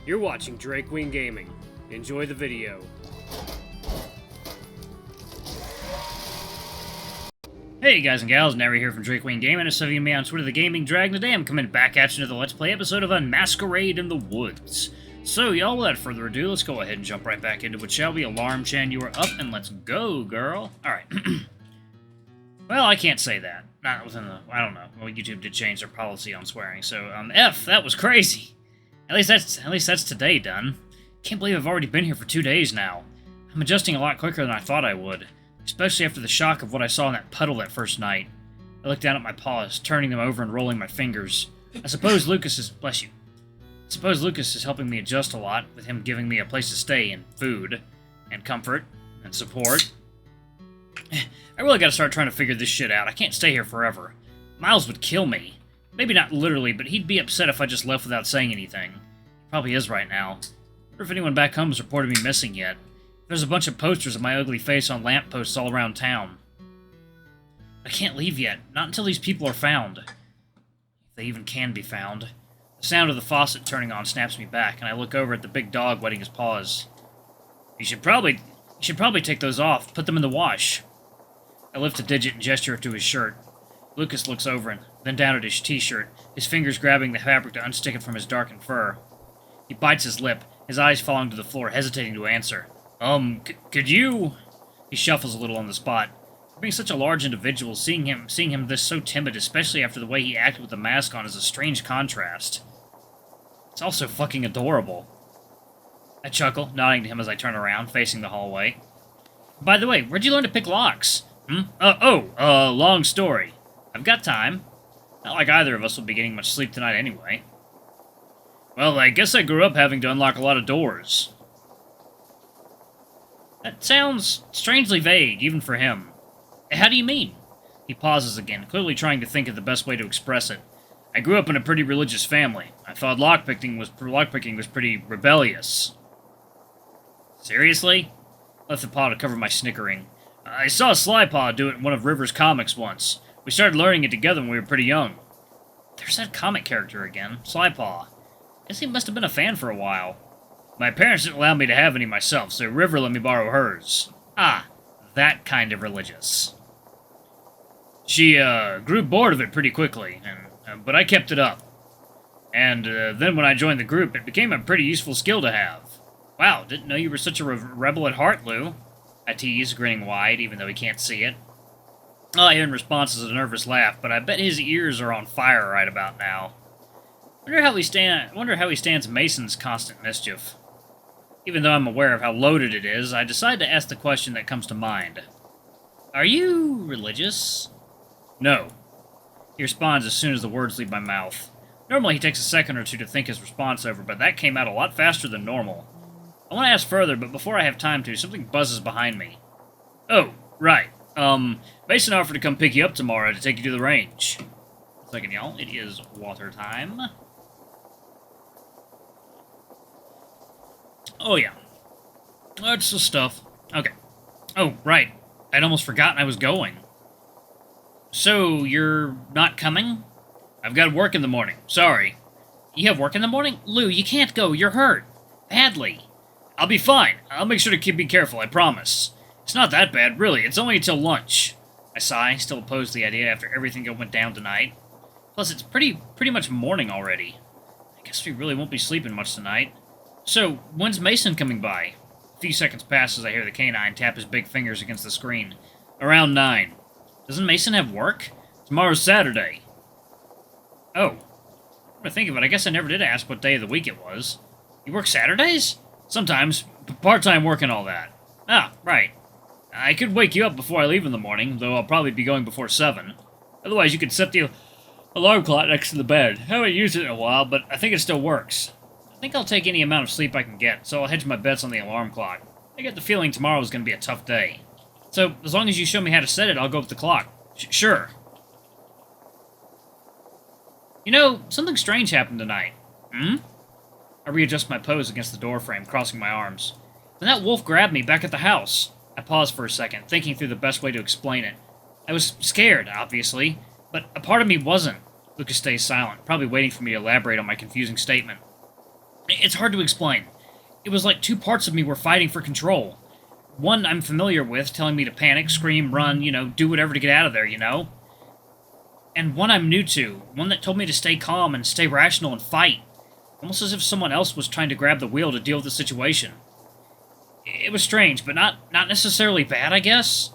You're watching Drake Wing Gaming. Enjoy the video. Hey guys and gals, Nary here from Drake Wing Gaming, and so you me on Twitter, the Gaming Dragon. Today I'm coming back at you to the Let's Play episode of Masquerade in the Woods. So y'all, without further ado, let's go ahead and jump right back into it, shall we? Alarm Chan, you are up, and let's go, girl. Alright. Well, I can't say that. Not within the... I don't know. Well, YouTube did change their policy on swearing, so, F, that was crazy. At least that's today done. Can't believe I've already been here for 2 days now. I'm adjusting a lot quicker than I thought I would, especially after the shock of what I saw in that puddle that first night. I looked down at my paws, turning them over and rolling my fingers. I suppose Lucas is... bless you. I suppose Lucas is helping me adjust a lot, with him giving me a place to stay and food, and comfort, and support. I really gotta start trying to figure this shit out. I can't stay here forever. Miles would kill me. Maybe not literally, but he'd be upset if I just left without saying anything. He probably is right now. I wonder if anyone back home has reported me missing yet. There's a bunch of posters of my ugly face on lampposts all around town. I can't leave yet, not until these people are found. If they even can be found. The sound of the faucet turning on snaps me back, and I look over at the big dog wetting his paws. You should probably take those off, put them in the wash. I lift a digit and gesture to his shirt. Lucas looks over and then down at his t-shirt, his fingers grabbing the fabric to unstick it from his darkened fur. He bites his lip, his eyes falling to the floor, hesitating to answer. Could you... He shuffles a little on the spot. For being such a large individual, seeing him this so timid, especially after the way he acted with the mask on, is a strange contrast. It's also fucking adorable. I chuckle, nodding to him as I turn around, facing the hallway. By the way, where'd you learn to pick locks? Long story. I've got time. Not like either of us will be getting much sleep tonight anyway. Well, I guess I grew up having to unlock a lot of doors. That sounds strangely vague, even for him. How do you mean? He pauses again, clearly trying to think of the best way to express it. I grew up in a pretty religious family. I thought lockpicking was pretty rebellious. Seriously? I left the paw to cover my snickering. I saw Sly Paw do it in one of River's comics once. We started learning it together when we were pretty young. There's that comic character again, Sly Paw. Guess he must have been a fan for a while. My parents didn't allow me to have any myself, so River let me borrow hers. Ah, that kind of religious. She, grew bored of it pretty quickly, but I kept it up. And, then when I joined the group, it became a pretty useful skill to have. Wow, didn't know you were such a rebel at heart, Lou. I tease, grinning wide, even though he can't see it. All I hear in response is a nervous laugh, but I bet his ears are on fire right about now. Wonder how he stands Mason's constant mischief. Even though I'm aware of how loaded it is, I decide to ask the question that comes to mind. Are you religious? No. He responds as soon as the words leave my mouth. Normally he takes a second or two to think his response over, but that came out a lot faster than normal. I want to ask further, but before I have time to, something buzzes behind me. Oh, right. Mason offered to come pick you up tomorrow to take you to the range. One second, y'all. It is water time. Oh, yeah. That's the stuff. Okay. Oh, right. I'd almost forgotten I was going. So, you're not coming? I've got work in the morning. Sorry. You have work in the morning? Lou, you can't go. You're hurt. Badly. I'll be fine. I'll make sure to be careful, I promise. It's not that bad, really. It's only until lunch. I sigh, still opposed to the idea after everything that went down tonight. Plus, it's pretty much morning already. I guess we really won't be sleeping much tonight. So, when's Mason coming by? A few seconds pass as I hear the canine tap his big fingers against the screen. Around 9. Doesn't Mason have work? Tomorrow's Saturday. Oh. I think of it, I guess I never did ask what day of the week it was. You work Saturdays? Sometimes. Part-time work and all that. Ah, right. I could wake you up before I leave in the morning, though I'll probably be going before 7. Otherwise, you could set the alarm clock next to the bed. I haven't used it in a while, but I think it still works. I think I'll take any amount of sleep I can get, so I'll hedge my bets on the alarm clock. I get the feeling tomorrow's going to be a tough day. So, as long as you show me how to set it, I'll go with the clock. Sure. You know, something strange happened tonight. Hmm? I readjust my pose against the doorframe, crossing my arms. Then that wolf grabbed me back at the house. I paused for a second, thinking through the best way to explain it. I was scared, obviously, but a part of me wasn't. Lucas stays silent, probably waiting for me to elaborate on my confusing statement. It's hard to explain. It was like two parts of me were fighting for control. One I'm familiar with, telling me to panic, scream, run, do whatever to get out of there, And one I'm new to, one that told me to stay calm and stay rational and fight. Almost as if someone else was trying to grab the wheel to deal with the situation. It was strange, but not necessarily bad, I guess.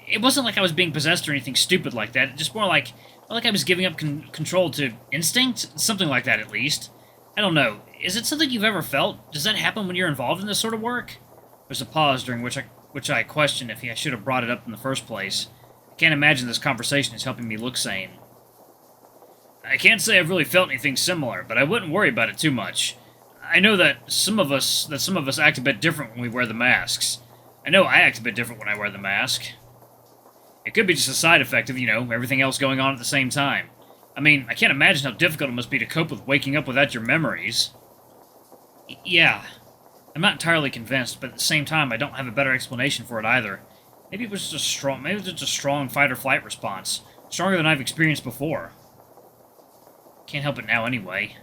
It wasn't like I was being possessed or anything stupid like that. Just more like I was giving up control to instinct? Something like that, at least. I don't know. Is it something you've ever felt? Does that happen when you're involved in this sort of work? There's a pause during which I question if I should have brought it up in the first place. I can't imagine this conversation is helping me look sane. I can't say I've really felt anything similar, but I wouldn't worry about it too much. I know that some of us act a bit different when we wear the masks. I know I act a bit different when I wear the mask. It could be just a side effect of, everything else going on at the same time. I mean, I can't imagine how difficult it must be to cope with waking up without your memories. Yeah. I'm not entirely convinced, but at the same time, I don't have a better explanation for it either. Maybe it was just a strong fight-or-flight response. Stronger than I've experienced before. Can't help it now anyway.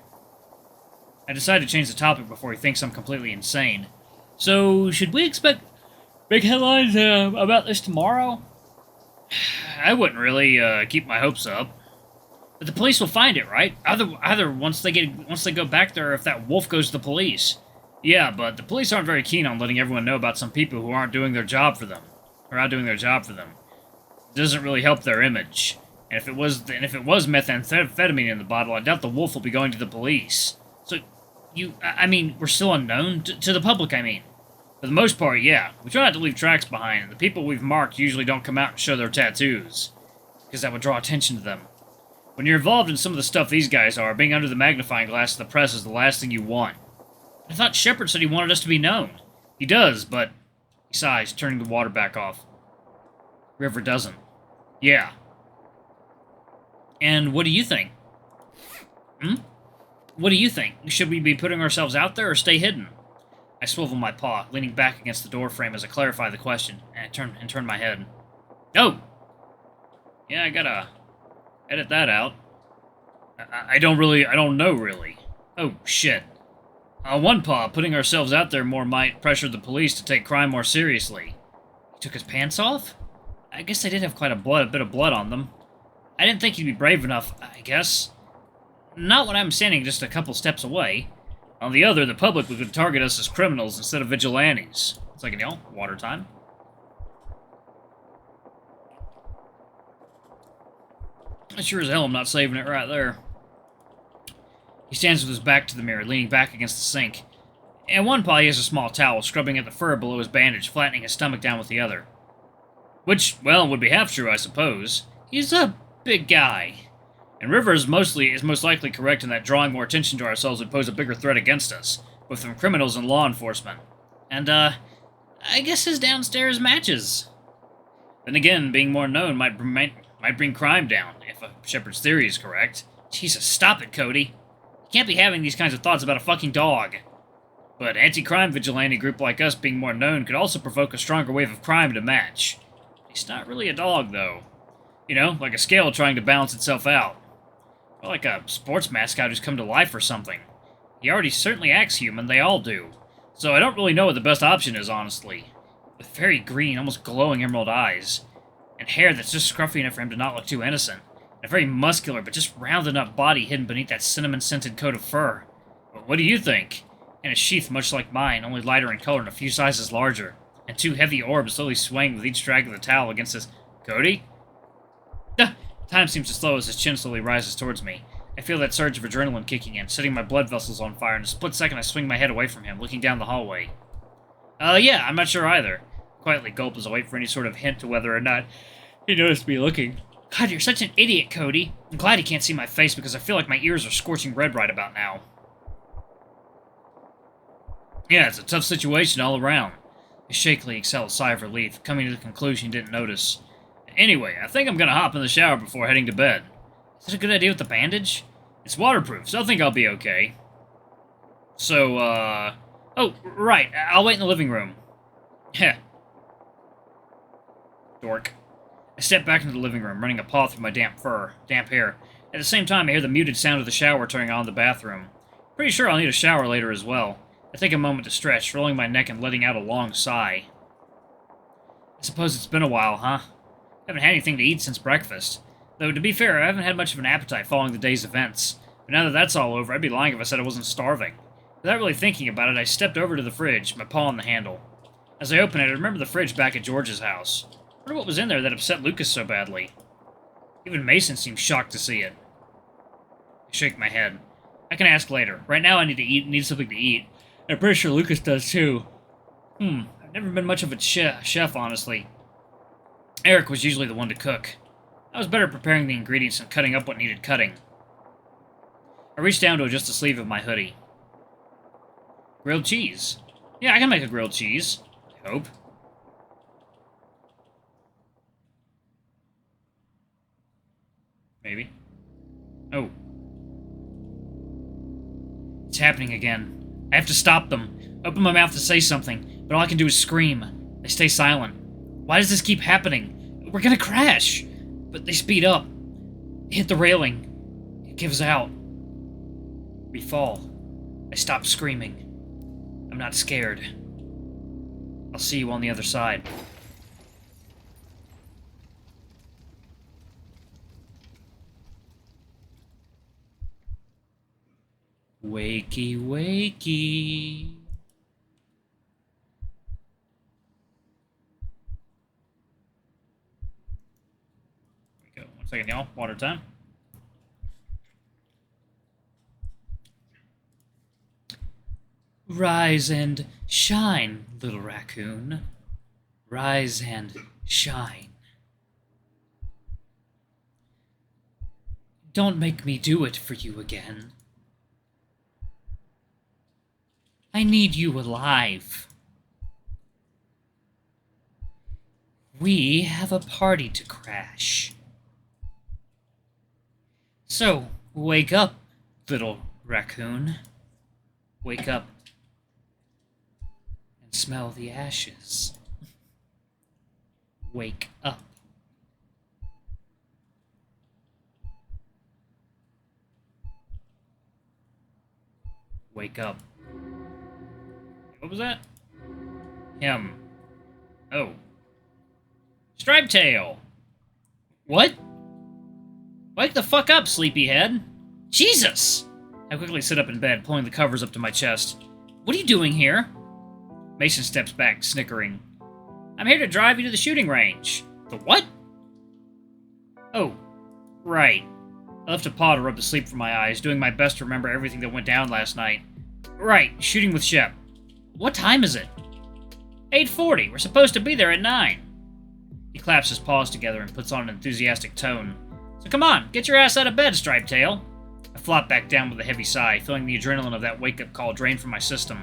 I decided to change the topic before he thinks I'm completely insane. So, should we expect big headlines about this tomorrow? I wouldn't really keep my hopes up. But the police will find it, right? Either once they go back there, or if that wolf goes to the police. Yeah, but the police aren't very keen on letting everyone know about some people who aren't doing their job for them, or out doing their job for them. It doesn't really help their image. And if it was methamphetamine in the bottle, I doubt the wolf will be going to the police. So, we're still unknown to the public. I mean, for the most part, yeah. We try not to leave tracks behind, and the people we've marked usually don't come out and show their tattoos, because that would draw attention to them. When you're involved in some of the stuff these guys are, being under the magnifying glass of the press is the last thing you want. I thought Shepard said he wanted us to be known. He does, but... He sighs, turning the water back off. River doesn't. Yeah. And what do you think? What do you think? Should we be putting ourselves out there or stay hidden? I swivel my paw, leaning back against the door frame as I clarify the question, and turn my head. Oh! Yeah, I gotta edit that out. I don't know, really. Oh, shit. One paw, putting ourselves out there more might pressure the police to take crime more seriously. He took his pants off? I guess they did have quite a bit of blood on them. I didn't think he'd be brave enough, I guess. Not when I'm standing just a couple steps away. On the other, the public would target us as criminals instead of vigilantes. It's like, water time. I sure as hell am not saving it right there. He stands with his back to the mirror, leaning back against the sink. In one paw, he has a small towel, scrubbing at the fur below his bandage, flattening his stomach down with the other. Which, well, would be half true, I suppose. He's a big guy. And River is most likely correct in that drawing more attention to ourselves would pose a bigger threat against us, both from criminals and law enforcement. And, I guess his downstairs matches. Then again, being more known might bring crime down, if Shepard's theory is correct. Jesus, stop it, Cody. You can't be having these kinds of thoughts about a fucking dog. But anti-crime vigilante group like us being more known could also provoke a stronger wave of crime to match. He's not really a dog, though. Like a scale trying to balance itself out. Or like a sports mascot who's come to life or something. He already certainly acts human, they all do. So I don't really know what the best option is, honestly. With very green, almost glowing emerald eyes. And hair that's just scruffy enough for him to not look too innocent. And a very muscular, but just round enough body hidden beneath that cinnamon-scented coat of fur. But what do you think? And a sheath much like mine, only lighter in color and a few sizes larger. And two heavy orbs slowly swaying with each drag of the towel against his... Cody? Time seems to slow as his chin slowly rises towards me. I feel that surge of adrenaline kicking in, setting my blood vessels on fire. In a split second, I swing my head away from him, looking down the hallway. Yeah, I'm not sure either. Quietly gulp as I wait for any sort of hint to whether or not he noticed me looking. God, you're such an idiot, Cody. I'm glad he can't see my face because I feel like my ears are scorching red right about now. Yeah, it's a tough situation all around. I shakily exhale a sigh of relief, coming to the conclusion he didn't notice. Anyway, I think I'm gonna hop in the shower before heading to bed. Is that a good idea with the bandage? It's waterproof, so I think I'll be okay. So, Oh, right, I'll wait in the living room. Heh. Dork. I step back into the living room, running a paw through my damp hair. At the same time, I hear the muted sound of the shower turning on in the bathroom. Pretty sure I'll need a shower later as well. I take a moment to stretch, rolling my neck and letting out a long sigh. I suppose it's been a while, huh? Haven't had anything to eat since breakfast. Though, to be fair, I haven't had much of an appetite following the day's events. But now that that's all over, I'd be lying if I said I wasn't starving. Without really thinking about it, I stepped over to the fridge, my paw on the handle. As I opened it, I remembered the fridge back at George's house. I wonder what was in there that upset Lucas so badly. Even Mason seemed shocked to see it. I shake my head. I can ask later. Right now I need something to eat. I'm pretty sure Lucas does too. I've never been much of a chef, honestly. Eric was usually the one to cook. I was better at preparing the ingredients and cutting up what needed cutting. I reached down to adjust the sleeve of my hoodie. Grilled cheese. Yeah, I can make a grilled cheese. I hope. Maybe. Oh. It's happening again. I have to stop them. Open my mouth to say something, but all I can do is scream. They stay silent. Why does this keep happening? We're gonna crash! But they speed up. Hit the railing. It gives out. We fall. I stop screaming. I'm not scared. I'll see you on the other side. Wakey, wakey. There we go. 1 second, y'all. Water time. Rise and shine, little raccoon. Rise and shine. Don't make me do it for you again. I need you alive. We have a party to crash. So, wake up, little raccoon. Wake up and smell the ashes. Wake up. Wake up. What was that? Him. Oh. Striped Tail! What? Wake the fuck up, sleepyhead! Jesus! I quickly sit up in bed, pulling the covers up to my chest. What are you doing here? Mason steps back, snickering. I'm here to drive you to the shooting range. The what? Oh, right. I left a paw to rub the sleep from my eyes, doing my best to remember everything that went down last night. Right, shooting with Shep. What time is it? 8:40. We're supposed to be there at 9. He claps his paws together and puts on an enthusiastic tone. So come on, get your ass out of bed, Striped Tail. I flop back down with a heavy sigh, feeling the adrenaline of that wake-up call drain from my system,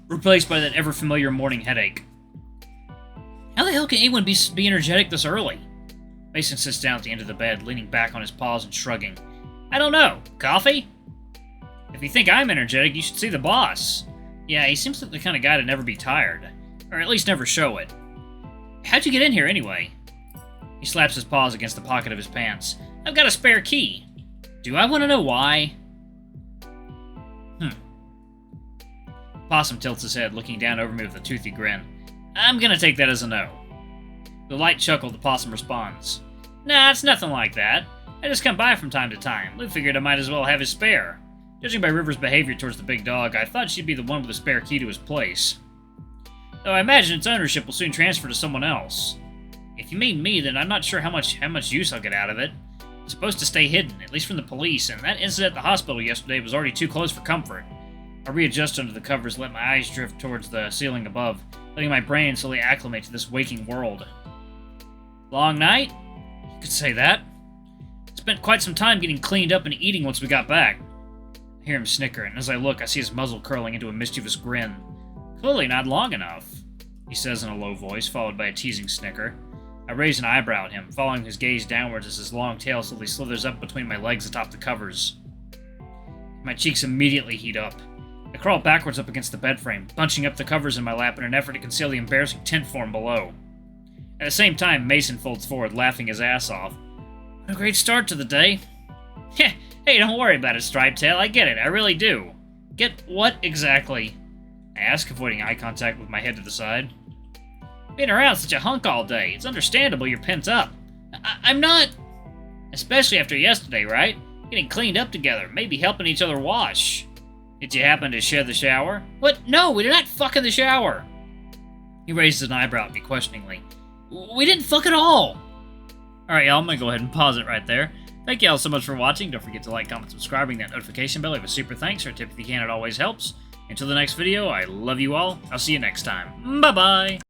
replaced by that ever-familiar morning headache. How the hell can anyone be energetic this early? Mason sits down at the end of the bed, leaning back on his paws and shrugging. I don't know. Coffee? If you think I'm energetic, you should see the boss. Yeah, he seems like the kind of guy to never be tired. Or at least never show it. How'd you get in here, anyway? He slaps his paws against the pocket of his pants. I've got a spare key. Do I want to know why? Possum tilts his head, looking down over me with a toothy grin. I'm gonna take that as a no. With a light chuckle, the possum responds. Nah, it's nothing like that. I just come by from time to time. Lou figured I might as well have his spare. Judging by River's behavior towards the big dog, I thought she'd be the one with the spare key to his place. Though I imagine its ownership will soon transfer to someone else. If you mean me, then I'm not sure how much use I'll get out of it. It's supposed to stay hidden, at least from the police, and that incident at the hospital yesterday was already too close for comfort. I readjust under the covers, let my eyes drift towards the ceiling above, letting my brain slowly acclimate to this waking world. Long night? You could say that. Spent quite some time getting cleaned up and eating once we got back. I hear him snicker, and as I look, I see his muzzle curling into a mischievous grin. Clearly not long enough, he says in a low voice, followed by a teasing snicker. I raise an eyebrow at him, following his gaze downwards as his long tail slowly slithers up between my legs atop the covers. My cheeks immediately heat up. I crawl backwards up against the bed frame, bunching up the covers in my lap in an effort to conceal the embarrassing tent form below. At the same time, Mason folds forward, laughing his ass off. What a great start to the day. Heh, Hey, don't worry about it, Striped Tail. I get it. I really do. Get what exactly? I ask, avoiding eye contact with my head to the side. Being around such a hunk all day. It's understandable you're pent up. I'm not... Especially after yesterday, right? Getting cleaned up together, maybe helping each other wash. Did you happen to share the shower? What? No, we did not fuck in the shower. He raises an eyebrow at me questioningly. We didn't fuck at all. Alright, y'all, I'm gonna go ahead and pause it right there. Thank y'all so much for watching. Don't forget to like, comment, subscribe, ring that notification bell. Leave a super thanks or a tip if you can. It always helps. Until the next video, I love you all. I'll see you next time. Bye-bye.